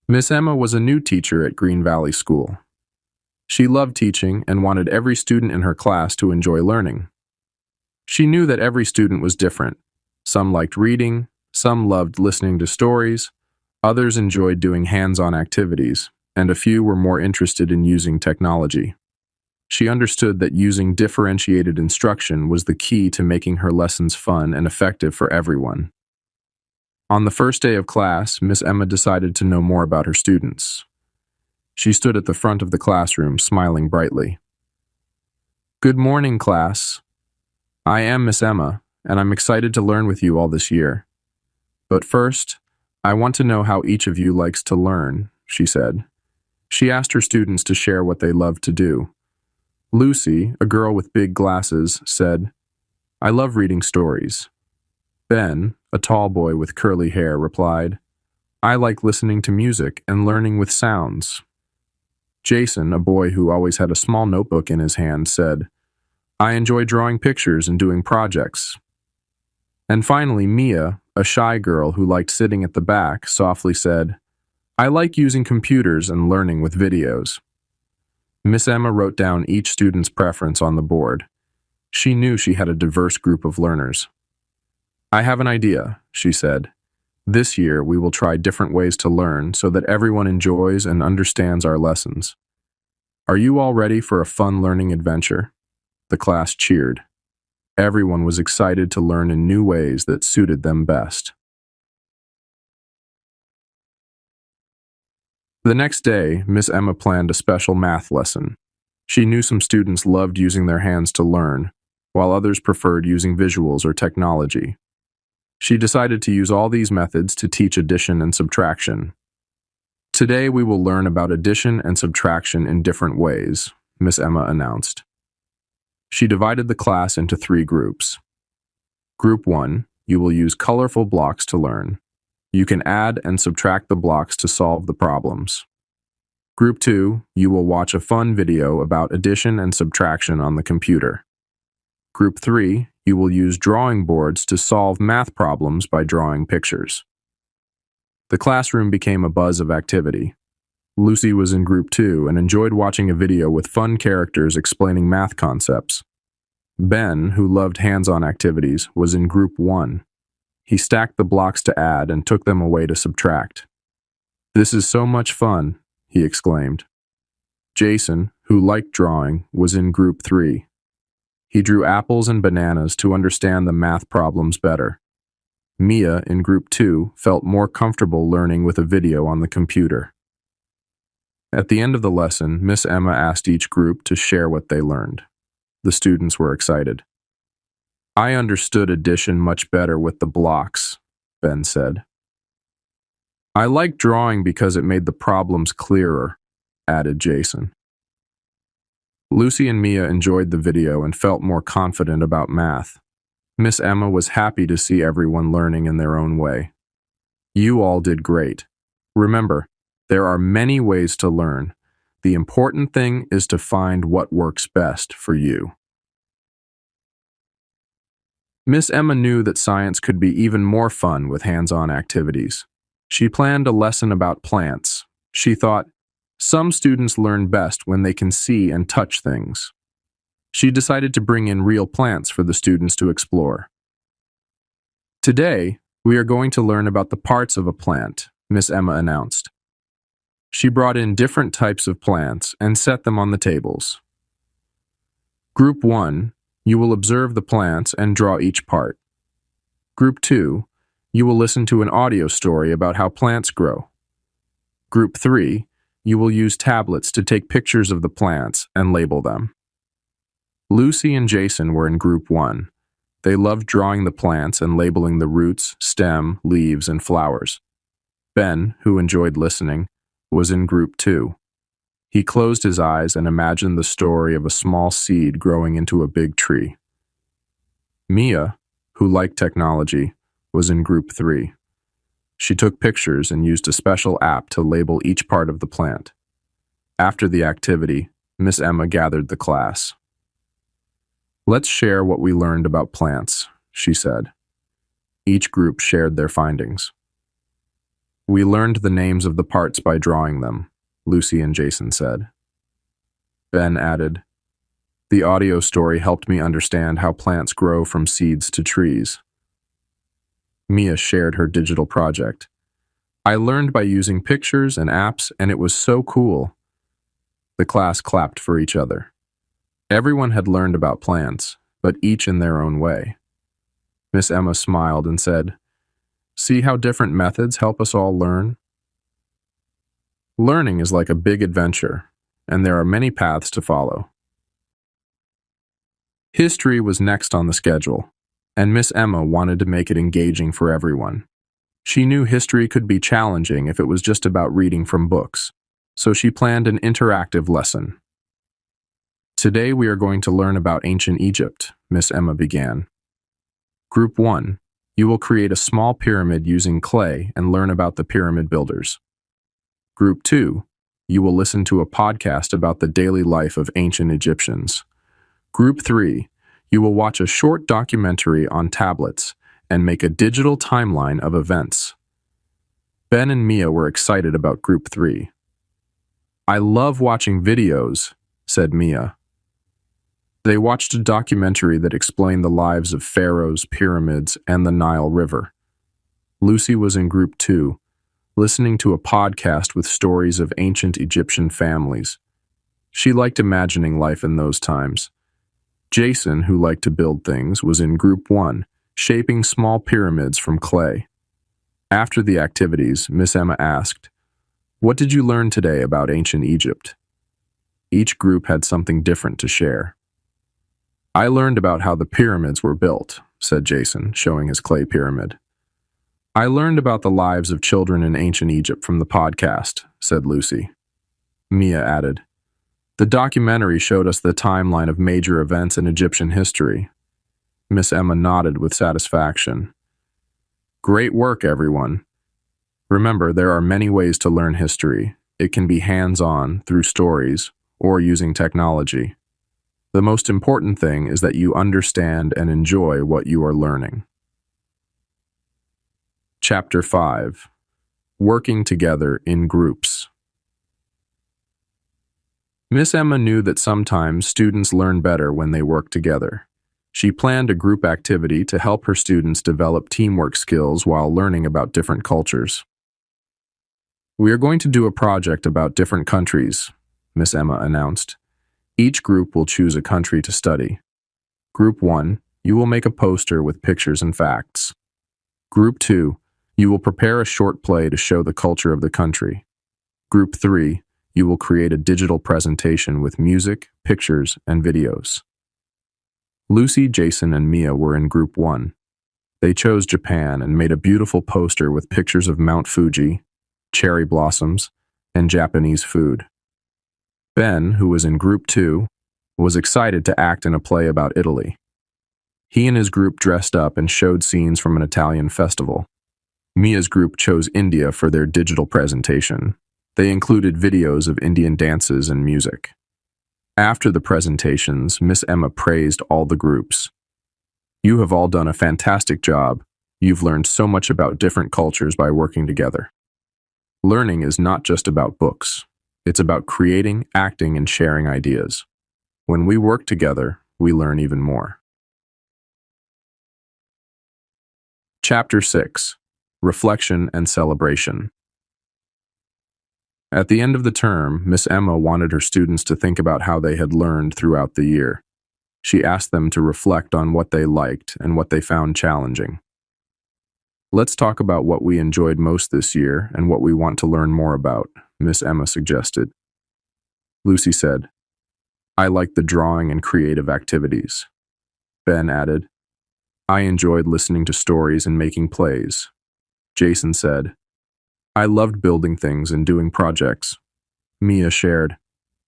Miss Emma was a new teacher at Green Valley School. She loved teaching and wanted every student in her class to enjoy learning. She knew that every student was different. Some liked reading, some loved listening to stories, others enjoyed doing hands-on activities, and a few were more interested in using technology. She understood that using differentiated instruction was the key to making her lessons fun and effective for everyone. On the first day of class, Miss Emma decided to know more about her students. She stood at the front of the classroom, smiling brightly. "Good morning, class. I am Miss Emma, and I'm excited to learn with you all this year. But first, I want to know how each of you likes to learn," she said. She asked her students to share what they loved to do. Lucy, a girl with big glasses, said, "I love reading stories." Ben, a tall boy with curly hair, replied, "I like listening to music and learning with sounds." Jason, a boy who always had a small notebook in his hand, said, "I enjoy drawing pictures and doing projects." And finally, Mia, a shy girl who liked sitting at the back, softly said, "I like using computers and learning with videos." Miss Emma wrote down each student's preference on the board. She knew she had a diverse group of learners. "I have an idea," she said. "This year we will try different ways to learn so that everyone enjoys and understands our lessons. Are you all ready for a fun learning adventure?" The class cheered. Everyone was excited to learn in new ways that suited them best. The next day, Miss Emma planned a special math lesson. She knew some students loved using their hands to learn, while others preferred using visuals or technology. She decided to use all these methods to teach addition and subtraction. "Today we will learn about addition and subtraction in different ways," Miss Emma announced. She divided the class into 3 groups. Group 1, you will use colorful blocks to learn. You can add and subtract the blocks to solve the problems. Group 2, you will watch a fun video about addition and subtraction on the computer. Group 3, you will use drawing boards to solve math problems by drawing pictures. The classroom became a buzz of activity. Lucy was in Group 2 and enjoyed watching a video with fun characters explaining math concepts. Ben, who loved hands-on activities, was in Group 1. He stacked the blocks to add and took them away to subtract. "This is so much fun," he exclaimed. Jason, who liked drawing, was in Group 3. He drew apples and bananas to understand the math problems better. Mia, in Group 2, felt more comfortable learning with a video on the computer. At the end of the lesson, Miss Emma asked each group to share what they learned. The students were excited. "I understood addition much better with the blocks," Ben said. "I liked drawing because it made the problems clearer," added Jason. Lucy and Mia enjoyed the video and felt more confident about math. Miss Emma was happy to see everyone learning in their own way. "You all did great. Remember, there are many ways to learn. The important thing is to find what works best for you." Miss Emma knew that science could be even more fun with hands-on activities. She planned a lesson about plants. She thought, some students learn best when they can see and touch things. She decided to bring in real plants for the students to explore. "Today, we are going to learn about the parts of a plant," Miss Emma announced. She brought in different types of plants and set them on the tables. Group 1, you will observe the plants and draw each part. Group 2, you will listen to an audio story about how plants grow. Group 3, you will use tablets to take pictures of the plants and label them. Lucy and Jason were in Group 1. They loved drawing the plants and labeling the roots, stem, leaves, and flowers. Ben, who enjoyed listening, was in Group 2. He closed his eyes and imagined the story of a small seed growing into a big tree. Mia, who liked technology, was in Group 3. She took pictures and used a special app to label each part of the plant. After the activity, Miss Emma gathered the class. "Let's share what we learned about plants," she said. Each group shared their findings. We learned the names of the parts by drawing them, Lucy and Jason said. Ben added, the audio story helped me understand how plants grow from seeds to trees. Mia shared her digital project. I learned by using pictures and apps, and it was so cool. The class clapped for each other. Everyone had learned about plants, but each in their own way. Miss Emma smiled and said, see how different methods help us all learn? Learning is like a big adventure, and there are many paths to follow. History was next on the schedule, and Miss Emma wanted to make it engaging for everyone. She knew history could be challenging if it was just about reading from books, so she planned an interactive lesson. Today we are going to learn about ancient Egypt, Miss Emma began. Group 1, you will create a small pyramid using clay and learn about the pyramid builders. Group 2, you will listen to a podcast about the daily life of ancient Egyptians. Group 3, you will watch a short documentary on tablets and make a digital timeline of events. Ben and Mia were excited about Group 3. I love watching videos, said Mia. They watched a documentary that explained the lives of pharaohs, pyramids, and the Nile River. Lucy was in Group 2, listening to a podcast with stories of ancient Egyptian families. She liked imagining life in those times. Jason, who liked to build things, was in Group 1, shaping small pyramids from clay. After the activities, Miss Emma asked, what did you learn today about ancient Egypt? Each group had something different to share. I learned about how the pyramids were built, said Jason, showing his clay pyramid. I learned about the lives of children in ancient Egypt from the podcast, said Lucy. Mia added, the documentary showed us the timeline of major events in Egyptian history. Miss Emma nodded with satisfaction. Great work, everyone. Remember, there are many ways to learn history. It can be hands-on, through stories, or using technology. The most important thing is that you understand and enjoy what you are learning. Chapter 5. Working Together in Groups. Miss Emma knew that sometimes students learn better when they work together. She planned a group activity to help her students develop teamwork skills while learning about different cultures. We are going to do a project about different countries, Miss Emma announced. Each group will choose a country to study. Group 1, you will make a poster with pictures and facts. Group 2, you will prepare a short play to show the culture of the country. Group 3, you will create a digital presentation with music, pictures, and videos. Lucy, Jason, and Mia were in Group 1. They chose Japan and made a beautiful poster with pictures of Mount Fuji, cherry blossoms, and Japanese food. Ben, who was in Group 2, was excited to act in a play about Italy. He and his group dressed up and showed scenes from an Italian festival. Mia's group chose India for their digital presentation. They included videos of Indian dances and music. After the presentations, Miss Emma praised all the groups. You have all done a fantastic job. You've learned so much about different cultures by working together. Learning is not just about books. It's about creating, acting, and sharing ideas. When we work together, we learn even more. Chapter 6. Reflection and Celebration. At the end of the term, Miss Emma wanted her students to think about how they had learned throughout the year. She asked them to reflect on what they liked and what they found challenging. Let's talk about what we enjoyed most this year and what we want to learn more about, Miss Emma suggested. Lucy said, I liked the drawing and creative activities. Ben added, I enjoyed listening to stories and making plays. Jason said, I loved building things and doing projects. Mia shared,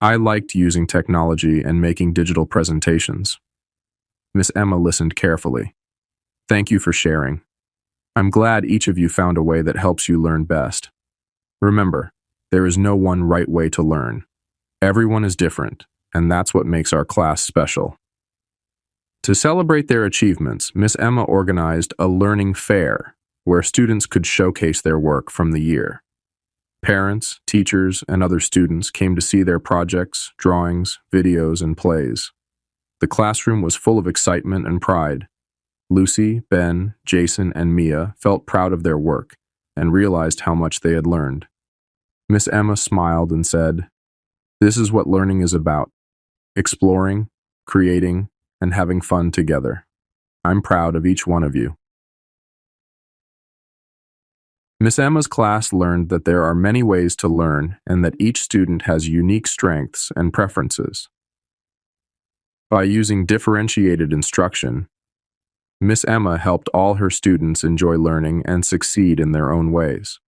I liked using technology and making digital presentations. Miss Emma listened carefully. Thank you for sharing. I'm glad each of you found a way that helps you learn best. Remember, there is no one right way to learn. Everyone is different, and that's what makes our class special. To celebrate their achievements, Miss Emma organized a learning fair, where students could showcase their work from the year. Parents, teachers, and other students came to see their projects, drawings, videos, and plays. The classroom was full of excitement and pride. Lucy, Ben, Jason, and Mia felt proud of their work and realized how much they had learned. Miss Emma smiled and said, "This is what learning is about: exploring, creating, and having fun together. I'm proud of each one of you." Miss Emma's class learned that there are many ways to learn and that each student has unique strengths and preferences. By using differentiated instruction, Miss Emma helped all her students enjoy learning and succeed in their own ways.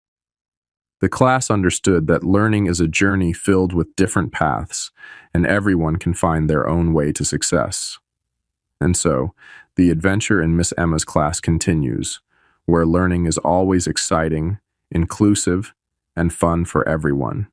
The class understood that learning is a journey filled with different paths, and everyone can find their own way to success. And so, the adventure in Miss Emma's class continues, where learning is always exciting, inclusive, and fun for everyone.